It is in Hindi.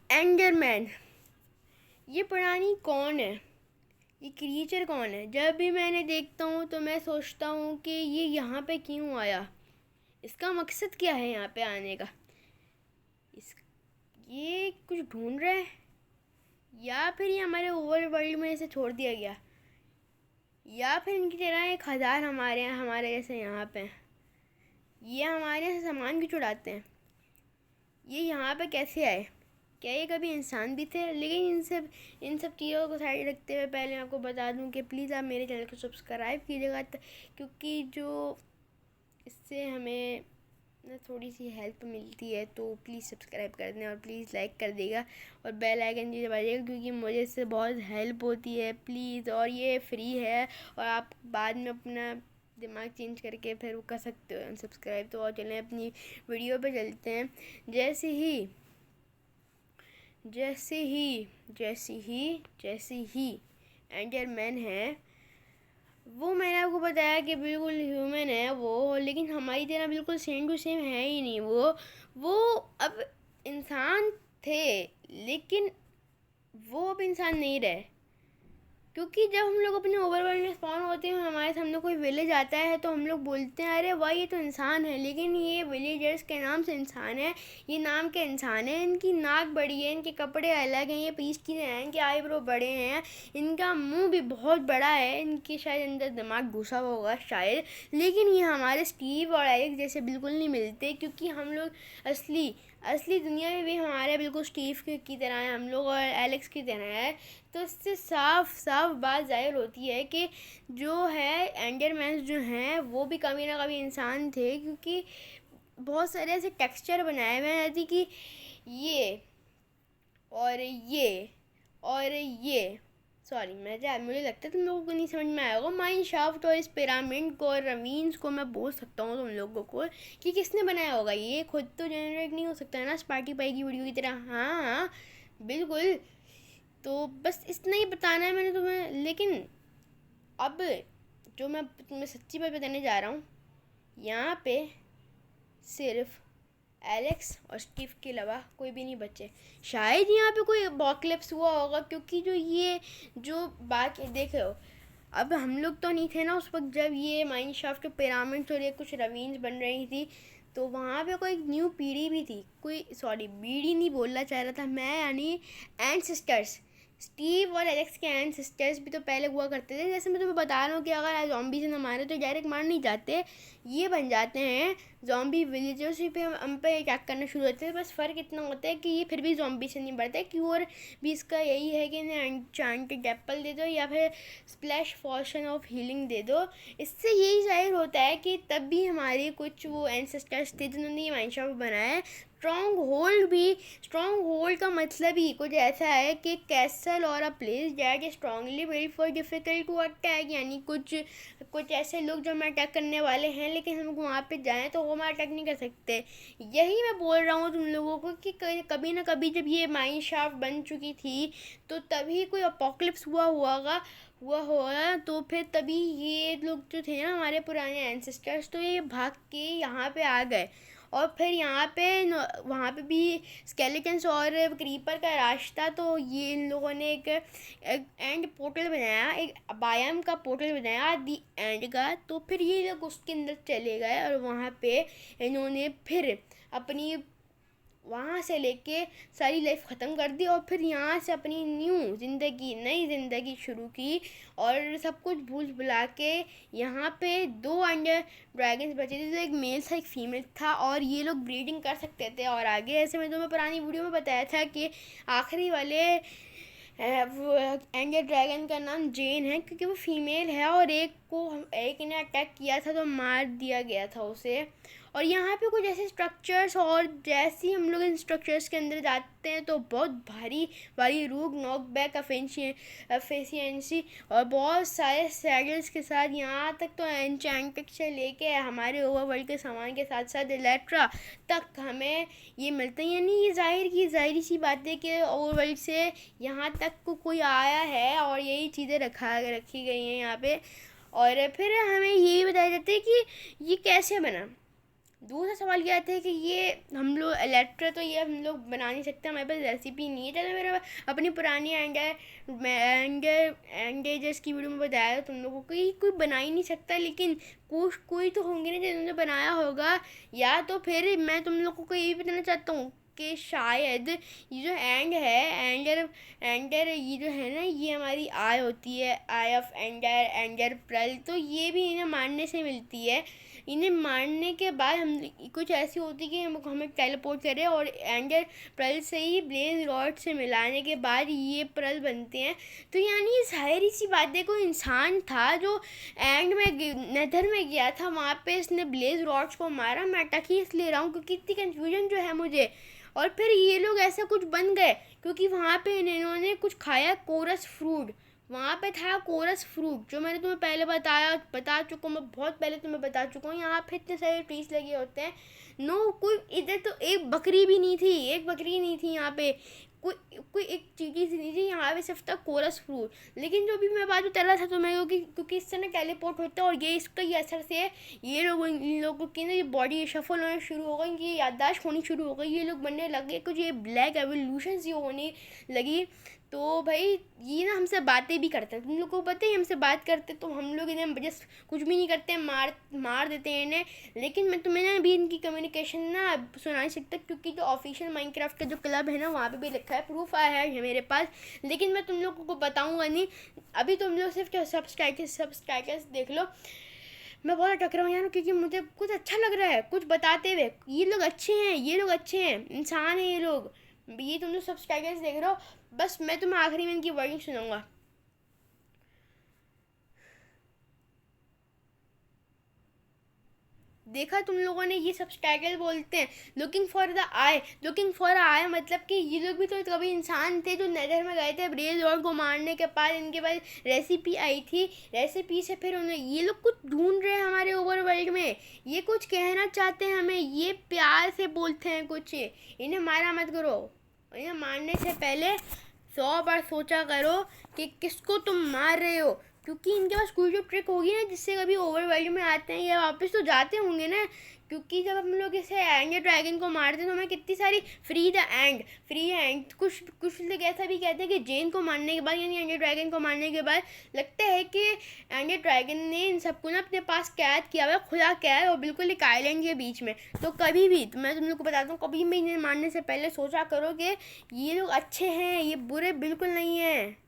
एंडरमैन, ये प्राणी कौन है, ये क्रिएचर कौन है। जब भी मैंने देखता हूँ तो मैं सोचता हूँ कि ये यहाँ पे क्यों आया, इसका मकसद क्या है यहाँ पे आने का। इस ये कुछ ढूंढ रहा है या फिर ये हमारे ओवर वर्ल्ड में इसे छोड़ दिया गया, या फिर इनकी तरह एक हज़ार हमारे जैसे यहाँ पे ये हमारे से सामान भी चुराते हैं। ये यहाँ पे कैसे आए, क्या ये कभी इंसान भी थे। लेकिन इन सब चीज़ों को साइड रखते हुए पहले मैं आपको बता दूं कि प्लीज़ आप मेरे चैनल को सब्सक्राइब कीजिएगा, क्योंकि जो इससे हमें ना थोड़ी सी हेल्प मिलती है, तो प्लीज़ सब्सक्राइब कर दें और प्लीज़ लाइक कर देगा और बेल आइकन जी दबाइएगा, क्योंकि मुझे इससे बहुत हेल्प होती है प्लीज़। और ये फ्री है और आप बाद में अपना दिमाग चेंज करके फिर वो कर सकते हो सब्सक्राइब। तो और चलें अपनी वीडियो पे चलते हैं। जैसे ही जैसे ही जैसे ही जैसे ही एंडरमैन है, वो मैंने आपको बताया कि बिल्कुल ह्यूमन है वो, लेकिन हमारी तरह बिल्कुल सेम टू सेम है ही नहीं। वो अब इंसान थे, लेकिन वो अब इंसान नहीं रहे, क्योंकि जब हम लोग अपने ओवरवर्ल्ड में स्पॉन होते हैं, हमारे सामने कोई विलेज आता है तो हम लोग बोलते हैं अरे वाह ये तो इंसान है, लेकिन ये विलेजर्स के नाम से इंसान है, ये नाम के इंसान है। इनकी नाक बड़ी है, इनके कपड़े अलग हैं, ये पीस की हैं, इनके आईब्रो बड़े हैं, इनका मुंह भी बहुत बड़ा है, इनके शायद अंदर दिमाग घुसा हुआ होगा शायद। लेकिन ये हमारे स्टीव और एलेक्स जैसे बिल्कुल नहीं मिलते, क्योंकि हम लोग असली असली दुनिया में भी हमारे बिल्कुल स्टीव की तरह है हम लोग और एलेक्स की तरह है। तो इससे साफ साफ बात ज़ाहिर होती है कि जो है एंडरमैन जो हैं वो भी कभी ना कभी इंसान थे, क्योंकि बहुत सारे ऐसे टेक्सचर बनाए हुए हैं, जैसे कि ये और ये और ये सॉरी मुझे लगता है तुम लोगों को नहीं समझ में आया होगा। माइन शाफ्ट और इस पिरामिड को और रवीन्स को मैं बोल सकता हूँ तुम लोगों को कि किसने बनाया होगा। ये खुद तो जनरेट नहीं हो सकता है ना स्पार्टी पाई की वीडियो की तरह। हाँ हाँ बिल्कुल। तो बस इतना ही बताना है मैंने तुम्हें। लेकिन अब जो मैं तुम्हें सच्ची बात बताने जा रहा हूँ, यहाँ पे सिर्फ एलेक्स और स्टीव के अलावा कोई भी नहीं बचे। शायद यहाँ पे कोई बॉकलिप्स हुआ होगा, क्योंकि जो बात देखो, अब हम लोग तो नहीं थे ना उस वक्त जब ये माइनक्राफ्ट के पिरामिड्स और ये कुछ रवीन्स बन रही थी। तो वहाँ पे कोई न्यू पीढ़ी भी थी, कोई सॉरी पीढ़ी नहीं बोलना चाह रहा था मैं, यानी एंसेस्टर्स। स्टीव और एलेक्स के एंसेस्टर्स भी तो पहले हुआ करते थे। जैसे मैं तुम्हें बता रहा हूँ कि अगर जॉम्बी से न मारे तो डायरेक्ट मार नहीं जाते, ये बन जाते हैं जॉम्बी विलेजर्स पे हम पे अटैक करना शुरू होते हैं। बस फ़र्क इतना होता है कि ये फिर भी जॉम्बी से नहीं बढ़ते। क्योर भी इसका यही है कि इन्हें एन्चेंटेड एप्पल दे दो या फिर स्प्लैश पोशन ऑफ हीलिंग दे दो। इससे यही जाहिर होता है कि तब भी हमारे कुछ वो एंसेस्टर्स थे जिन्होंने ये माइनक्राफ्ट बनाया है। स्ट्रॉन्ग होल्ड का मतलब ही कुछ ऐसा है कि कैसल और a place that is strongly build for difficult to attack, यानी कुछ ऐसे लोग जो हमें अटैक करने वाले हैं, लेकिन हम वहाँ पे जाएं तो वो हमें अटैक नहीं कर सकते। यही मैं बोल रहा हूँ तुम लोगों को कि कभी ना कभी जब ये माइनक्राफ्ट बन चुकी थी तो तभी कोई अपोकलिप्स हुआ होगा। तो फिर तभी ये लोग जो थे ना हमारे पुराने एंसेस्टर्स, तो ये भाग के यहाँ पे आ गए। और फिर यहाँ पे वहाँ पे भी स्केलेटन्स और क्रीपर का रास्ता, तो ये इन लोगों ने एक एंड पोर्टल बनाया, एक बायाम का पोर्टल बनाया दी एंड का। तो फिर ये लोग उसके अंदर चले गए और वहाँ पे इन्होंने फिर अपनी वहाँ से लेके सारी लाइफ ख़त्म कर दी और फिर यहाँ से अपनी नई ज़िंदगी शुरू की। और सब कुछ भूल भुला के यहाँ पे 2 अंडर ड्रैगन्स बचे थे, तो एक मेल था एक फीमेल था, और ये लोग ब्रीडिंग कर सकते थे। और आगे ऐसे मैं तुम्हें पुरानी वीडियो में बताया था कि आखिरी वाले वो एंडर ड्रैगन का नाम जेन है, क्योंकि वो फीमेल है और एक ने अटैक किया था तो मार दिया गया था उसे। और यहाँ पे कुछ ऐसे स्ट्रक्चर्स, और जैसे ही हम लोग इन स्ट्रक्चर्स के अंदर जाते हैं तो बहुत भारी भारी रूग नॉकबैक एफिशिएंसी और बहुत सारे सैडल्स के साथ, यहाँ तक तो एन्चेंटेड से लेके हमारे ओवरवर्ल्ड के सामान के साथ साथ इलेक्ट्रा तक हमें ये मिलते हैं। यानी ये जाहिर सी बात है कि ओवरवर्ल्ड से यहाँ तक को कोई आया है और यही चीज़ें रखी गई हैं यहाँ पे। और फिर हमें ये भी बताया जाता है कि ये कैसे बना। दूसरा सवाल क्या था कि ये हम लोग इलेक्ट्रा तो ये हम लोग बना नहीं सकते, हमारे पास रेसिपी नहीं है। चलो मेरे पास अपनी पुरानी एंगेजर्स की वीडियो में बताया था तुम लोगों को कि कोई बना ही नहीं सकता, लेकिन कोई तो होंगे ना जिन्होंने बनाया होगा। या तो फिर मैं तुम लोगों को ये भी बताना चाहता हूँ कि शायद ये जो एंगर एंगर ये जो है ना, ये हमारी आई होती है, आई ऑफ एंगर प्रल, तो ये भी इन्हें मारने से मिलती है। इन्हें मारने के बाद हम कुछ ऐसी होती है कि हमें टेलीपोर्ट करे, और एंगर प्रल से ही ब्लेज रॉड से मिलाने के बाद ये प्रल बनते हैं। तो यानी ये सारी सी बातें, कोई इंसान था जो एंड में नेदर में गया था, वहाँ पे इसने ब्लेज रॉड्स को मारा। मैं टकीस ले रहा हूँ क्योंकि इतनी कन्फ्यूजन जो है मुझे। और फिर ये लोग ऐसा कुछ बन गए क्योंकि वहाँ पे इन्होंने कुछ खाया, कोरस फ्रूट। वहाँ पे था कोरस फ्रूट, जो मैंने तुम्हें पहले बता चुका हूँ, मैं बहुत पहले तुम्हें बता चुका हूँ। यहाँ पे इतने सारे ट्रीज लगे होते हैं। नो, कोई इधर तो एक बकरी भी नहीं थी, एक बकरी नहीं थी यहाँ पे, कोई एक चीज़ नहीं थी यहाँ पे, सिर्फ था कोरस फ्रूट। लेकिन जो भी मैं बात बता रहा था तुम्हें, क्योंकि इससे ना टेलीपोर्ट होता है, और ये इसका ये असर से ये लोग, इन लोगों की ना ये बॉडी शफल होना शुरू हो गई, इनकी याददाश्त होनी शुरू हो गई, ये लोग बनने लगे कुछ ये ब्लैक एवोल्यूशन सी होने लगी। तो भाई ये ना हमसे बातें भी करते हैं, तुम लोग को पता है हमसे बात करते, तो हम लोग इन्हें जस्ट कुछ भी नहीं करते, मार देते हैं इन्हें। लेकिन मैं तुम्हें ना अभी इनकी कम्युनिकेशन ना सुना नहीं सकता, क्योंकि जो ऑफिशियल माइनक्राफ्ट का जो क्लब है ना, वहाँ पे भी लिखा है, प्रूफ आया है मेरे पास, लेकिन मैं तुम लोगों को बताऊँगा नहीं। अभी तुम लोग सिर्फ सब्सक्राइबर्स देख लो। मैं बहुत अटक रहा हूँ यार, क्योंकि मुझे कुछ अच्छा लग रहा है कुछ बताते हुए। ये लोग अच्छे हैं, ये लोग अच्छे हैं, इंसान हैं ये लोग। ये तुम लोग सब्सक्राइबर्स देख रहे हो, बस मैं तुम्हें आखिरी में इनकी वर्डिंग सुनाऊंगा। देखा तुम लोगों ने, ये सब्सटाइटल बोलते हैं लुकिंग फॉर आई, मतलब कि ये लोग भी तो कभी इंसान थे जो नेदर में गए थे, ब्रेज लॉर्ड को मारने के बाद इनके पास रेसिपी आई थी, रेसिपी से फिर उन्हें ये लोग कुछ ढूंढ रहे हैं हमारे ओवरवर्ल्ड में, ये कुछ कहना चाहते हैं हमें, ये प्यार से बोलते हैं कुछ। इन्हें मारा मत करो, इन्हें मारने से पहले 100 बार सोचा करो कि किसको तुम मार रहे हो, क्योंकि इनके पास कोई जो ट्रिक होगी ना जिससे कभी ओवरवैल्यू में आते हैं या वापस तो जाते होंगे ना। क्योंकि जब हम लोग इसे एंगर ड्रैगन को मारते हैं तो हमें कितनी सारी फ्री एंड कुछ लोग ऐसा भी कहते हैं कि जेन को मारने के बाद, यानी एंगर ड्रैगन को मारने के बाद लगता है कि एंगर ड्रैगन ने इन सबको ना अपने पास कैद किया हुआ, खुला कैद, और बिल्कुल एक आइलैंड के बीच में। तो कभी भी तो मैं तुम लोग को बताता हूँ, कभी भी इन्हें मारने से पहले सोचा करो कि ये लोग अच्छे हैं, ये बुरे बिल्कुल नहीं हैं।